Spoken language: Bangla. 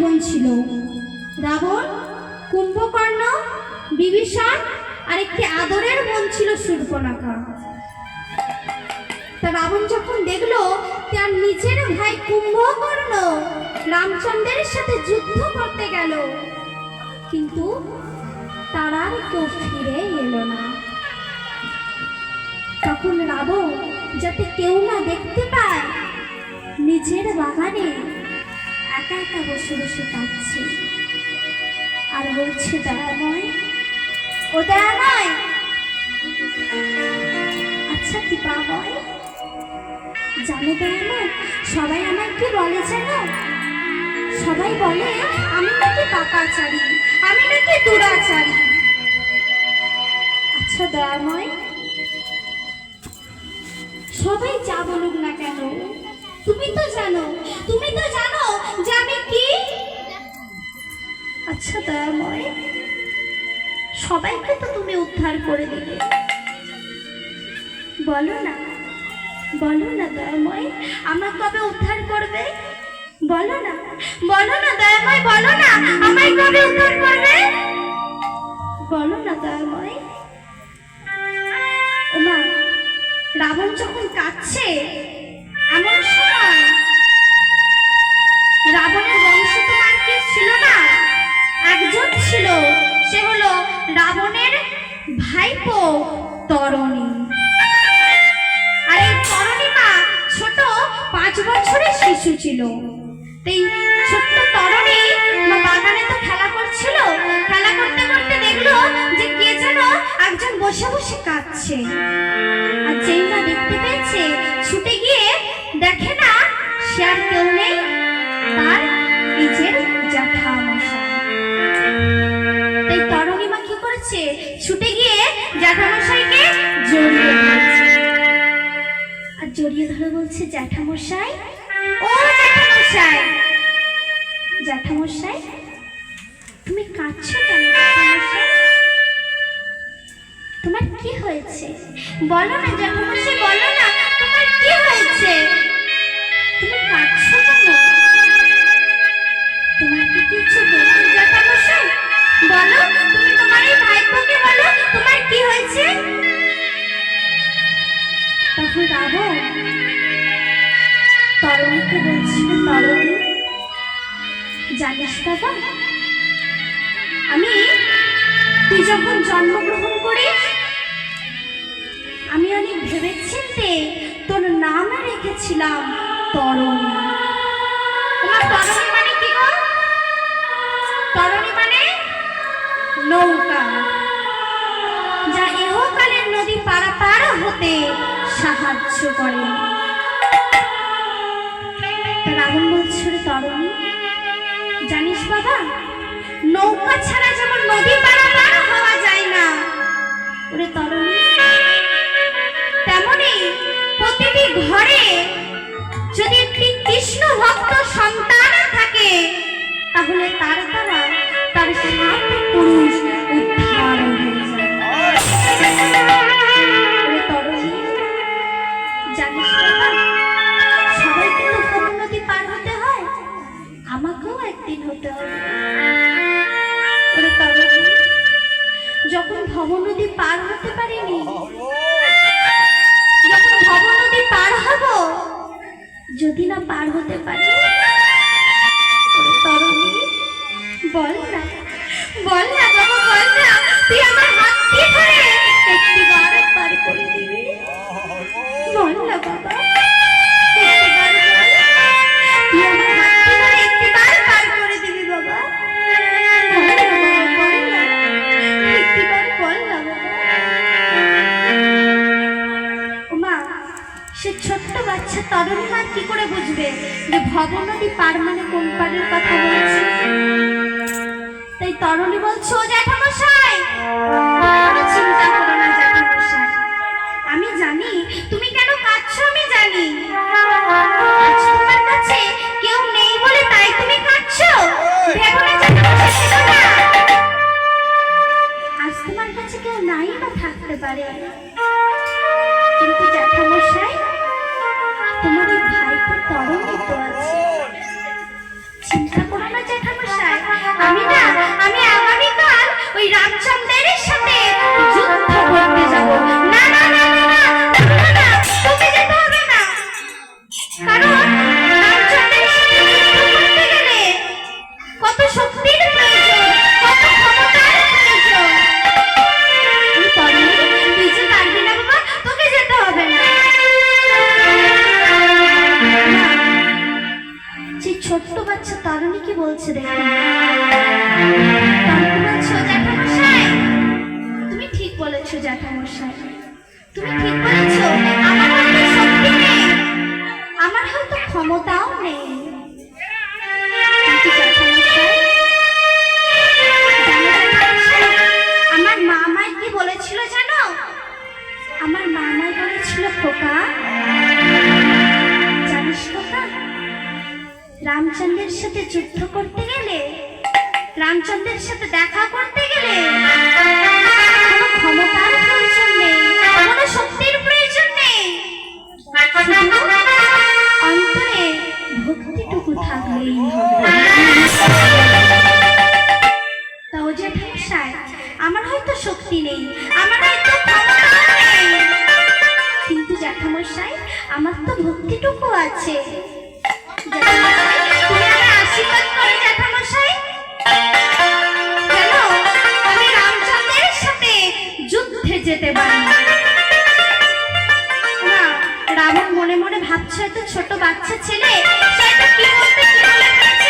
বোন ছিল, রাবণ, কুম্ভকর্ণ, বিভীষণ আর একটি আদরের বোন ছিল শূর্পণখা। তা রাবণ যখন দেখলো তার নিজের ভাই কুম্ভকর্ণ রামচন্দ্রের সাথে যুদ্ধ করতে গেল, কিন্তু তার আর কেউ ফিরে এলো না। তখন রাবণ যাতে কেউ না দেখতে পায় নিজের বাগানে একা একা বসে বসে কাঁদছে আর বলছে, দয়াময়, ও দয়াময়, আচ্ছা কি পাবয়, জানো দয়াময়, সবাই আমায় কি বলে জানো? সবাই বলে আমি নাকি পাপাচারী, আমি নাকি দুরাচারী। আচ্ছা দয়াময়, সবাই যা বলুক না কেন, তুমি তো জানো যে আমি কি? আচ্ছা দয়াময়, সবাইকে তো তুমি উদ্ধার করে দিলে, বলো না দয়াময়, আমার কবে উদ্ধার করবে? বলো না দয়াময়, বলো না, আমায় কবে উদ্ধার করবে? বলো না দয়াময়। ওমা, রাবণ যখন কাঁদছে এমন সময় রাবণের বংশ তোমার কি ছিল না? একজন ছিল, সে হলো রাবণের ভাইপো তরণী। আর এই তরণী মা ছোট 5 বছরের শিশু ছিল। এই ছোট্ট তরণী মা বাগানে তো খেলা করছিল, খেলা করতে করতে দেখলো যে কে যেন একজন বসে বসে কাঁদছে। আর যেই না দেখতে পেয়েছে, ছুটে গিয়ে দেখে না সে আর কেউ নেই, তার নিজের জ্যাঠামশাই। তাই তরণী মা কি করেছে, ছুটে গিয়ে জ্যাঠামশাইকে জড়িয়ে ধরেছে। আর জড়িয়ে ধরে বলছে, জ্যাঠামশাই, ও জ্যাঠামশাই, জ্যাঠামশাই, তুমি কাঁদছো কেন? জ্যাঠামশাই, তোমার কি হয়েছে? বলো না জ্যাঠামশাই, বলো না, তোমার কি হয়েছে? তুমি কাঁদছো কেন? তোমার কি কিছু বলছো জ্যাঠামশাই? বলো, তুমি তোমার এই ভাইপোকে বলো তোমার কি হয়েছে? তখন রাবণ তরণীকে বলছিল, তরণী, জানিস বাবা, তুই যখন জন্মগ্রহণ করিস আমি অনেক ভেবেচিন্তে তোর নাম রেখেছিলাম তরণী। তোমার তরণী মানে কি গো? তরণী মানে নৌকা, যা ইহকালের নদী পারাপার হতে সাহায্য করে। রাবণ বলছিল, তরণী, জানিস বাবা, নৌকা ছাড়া যেমন নদী পারাপার হওয়া যায় না, ওরে তরণী, তেমনি প্রতিটি ঘরে যদি একটি কৃষ্ণ ভক্ত সন্তান থাকে, তাহলে তার দ্বারা তার 7 পুরুষ উদ্ধার হয়ে যায়। ওরে তরণী, জানিস বাবা, সবাইকে তো ভব নদী পার হতে হয়, আমাকেও একদিন হতে হবে। ওরে তরণী, যখন ভব নদী পার হতে পারিনি, যখন ভব নদী পার হব, যদি না পার হতে পারি, ওরে তরণী, বল না বাবা, বল না, তুই আমার হাত দিয়ে ধরে একটিবার পার করে দিবি। বল না বাবা, একটিবার বল, তুই আমার হাত দিয়ে ধরে একটিবার পার করে দিবি বাবা। বল না বাবা, বল না, একটিবার বল না বাবা। ওমা, সে ছোট্ট বাচ্চা তরণী মা কি করে বুঝবে যে ভব নদী পার মানে কোন পারের কথা বলছে? তাই তরণী বলছো, জ্যাঠামশাই, কোনো চিন্তা করো না জ্যাঠামশাই, আমি জানি তুমি কেন কাঁদছো, আমি জানি। আজ তোমার কাছে কেউ নেই বলে তাই তুমি কাঁদছো, ভেবো না জ্যাঠামশাই, ভেবো না। আজ তোমার কাছে কেউ নাই বা থাকতে পারে, কিন্তু জ্যাঠামশাই, তোমার এই ভাইপো তরণী তো আছে, চিন্তা করো না জ্যাঠামশাই। আমি না আমি আগামীকাল ওই রামচন্দ্রের সাথে যুদ্ধ করতে যাব। না না না না না, না, না, তোকে যেতে হবে না। কারণ রামচন্দ্রের সাথে যুদ্ধ করতে গেলে কত শক্তির প্রয়োজন, কত ক্ষমতার প্রয়োজন। তুই তরুণী, তুই যে পারবি না বাবা, তোকে যেতে হবে না। যে ছোট্ট বাচ্চা তরুণী কি বলছে দেখুন। তরুণী বলছো, জ্যাঠামশাই তুমি ঠিক বলেছো, জ্যাঠামশাই তুমি ঠিক বলেছো। আমার হয়তো শক্তি নেই, আমার হয়তো ক্ষমতাও নেই, কিন্তু জ্যাঠামশাই, জানো জ্যাঠামশাই, আমার মা আমায় কি বলেছিল জানো? আমার মা আমায় বলেছিল, খোকা জানিস খোকা, রামচন্দ্রের সাথে যুদ্ধ করতে গেলে, রামচন্দ্রের সাথে দেখা করতে গেলে কোনো ক্ষমতার প্রয়োজন নেই, কোনো শক্তির প্রয়োজন নেই, শুধু অন্তরে ভক্তিটুকু থাকলেই হবে। তাও জ্যাঠামশাই, আমার হয়তো শক্তি নেই, আমার হয়তো ক্ষমতা নেই, কিন্তু জ্যাঠামশাই আমার তো ভক্তিটুকু আছে। জ্যাঠামশাই, তুমি আমায় আশীর্বাদ করো জ্যাঠামশাই, যেন আমি রামচন্দ্রের সাথে যুদ্ধে যেতে পারি। না, রাবণ মনে মনে ভাবছে, হয়তো ছোট বাচ্চা ছেলে, সে তো কি বলতে কি বলে ফেলেছে।